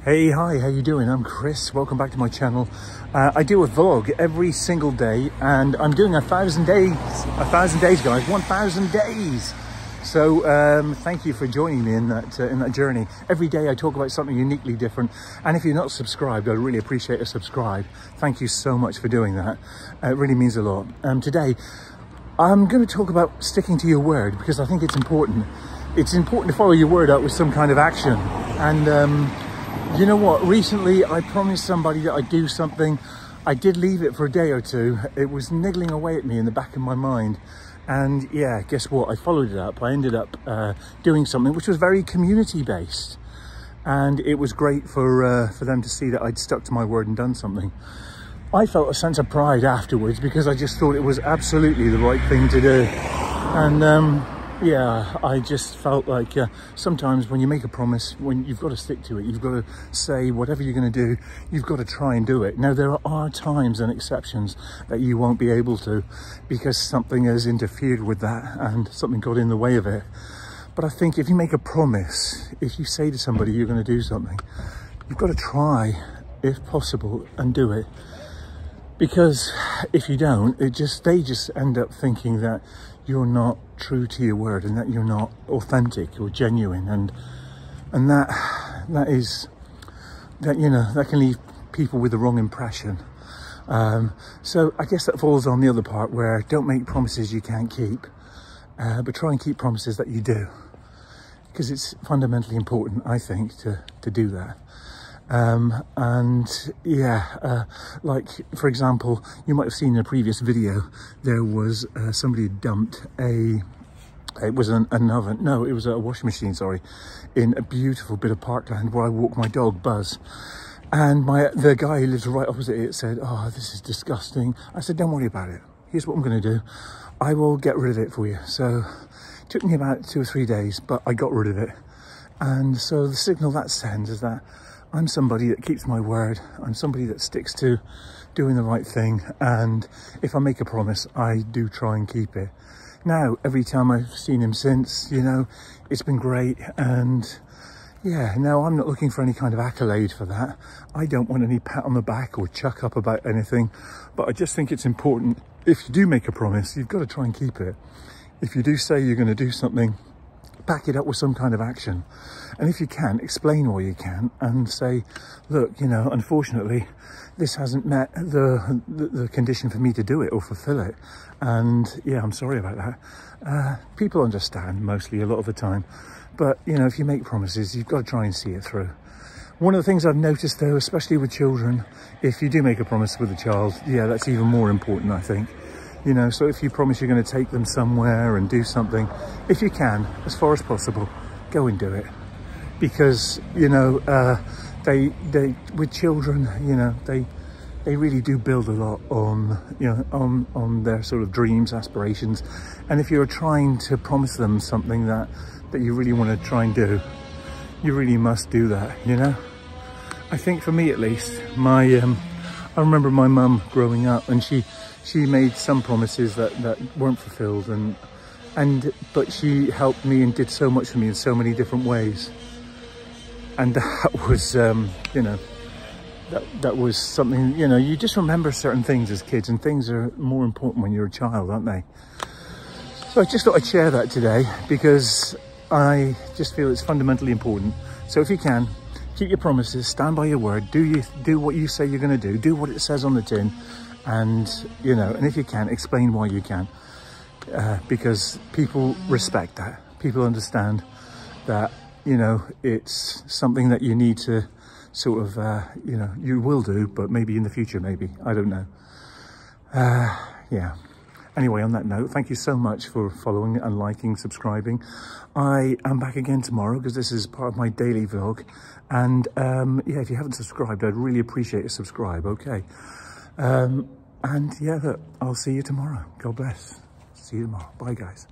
Hey, hi, how you doing? I'm Chris. Welcome back to my channel. I do a vlog every single day, and I'm doing 1,000 days. 1,000 days, guys. 1,000 days. So thank you for joining me in that journey. Every day I talk about something uniquely different, and if you're not subscribed, I'd really appreciate a subscribe. Thank you so much for doing that. It really means a lot. Today I'm going to talk about sticking to your word, because I think it's important. It's important to follow your word out with some kind of action. And you know what? Recently, I promised somebody that I'd do something. I did leave it for a day or two. It was niggling away at me in the back of my mind. And yeah, guess what? I followed it up. I ended up doing something which was very community-based. And it was great for them to see that I'd stuck to my word and done something. I felt a sense of pride afterwards, because I just thought it was absolutely the right thing to do. And yeah, I just felt like sometimes when you make a promise, when you've got to stick to it, you've got to say whatever you're going to do, you've got to try and do it. Now, there are times and exceptions that you won't be able to, because something has interfered with that and something got in the way of it. But I think if you make a promise, if you say to somebody you're going to do something, you've got to try, if possible, and do it. Because if you don't, they just end up thinking that you're not true to your word and that you're not authentic or genuine, and that you know, that can leave people with the wrong impression. So I guess that falls on the other part, where don't make promises you can't keep, but try and keep promises that you do, because it's fundamentally important, I think, to do that. And yeah, like for example, you might have seen in a previous video, there was somebody dumped it was an oven, no, it was a washing machine, sorry, in a beautiful bit of parkland where I walk my dog Buzz. And the guy who lives right opposite it said, "Oh, this is disgusting." I said, "Don't worry about it. Here's what I'm going to do. I will get rid of it for you." So it took me about 2 or 3 days, but I got rid of it. And so the signal that sends is that I'm somebody that keeps my word. I'm somebody that sticks to doing the right thing. And if I make a promise, I do try and keep it. Now, every time I've seen him since, you know, it's been great. And yeah, now I'm not looking for any kind of accolade for that. I don't want any pat on the back or chuck up about anything. But I just think it's important, if you do make a promise, you've got to try and keep it. If you do say you're going to do something, back it up with some kind of action. And if you can, explain why you can, and say, look, you know, unfortunately, this hasn't met the condition for me to do it or fulfill it. And yeah, I'm sorry about that. People understand mostly a lot of the time. But, you know, if you make promises, you've got to try and see it through. One of the things I've noticed, though, especially with children, if you do make a promise with a child, yeah, that's even more important, I think. You know, so if you promise you're going to take them somewhere and do something, if you can, as far as possible, go and do it. Because, you know, they with children, you know, they really do build a lot on, you know, on their sort of dreams, aspirations. And if you're trying to promise them something that you really want to try and do, you really must do that, you know. I think for me, at least, I remember my mum growing up, and she made some promises that weren't fulfilled, but she helped me and did so much for me in so many different ways. And that was, you know, that was something, you know, you just remember certain things as kids, and things are more important when you're a child, aren't they? So I just thought I'd share that today, because I just feel it's fundamentally important. So if you can, keep your promises, stand by your word, do what you say you're going to do what it says on the tin. And, you know, and if you can, explain why you can, because people respect that. People understand that, you know, it's something that you need to sort of, you know, you will do, but maybe in the future, maybe, I don't know. Yeah. Anyway, on that note, thank you so much for following and liking, subscribing. I am back again tomorrow, because this is part of my daily vlog. And yeah, if you haven't subscribed, I'd really appreciate a subscribe, okay? And yeah, look, I'll see you tomorrow. God bless. See you tomorrow. Bye, guys.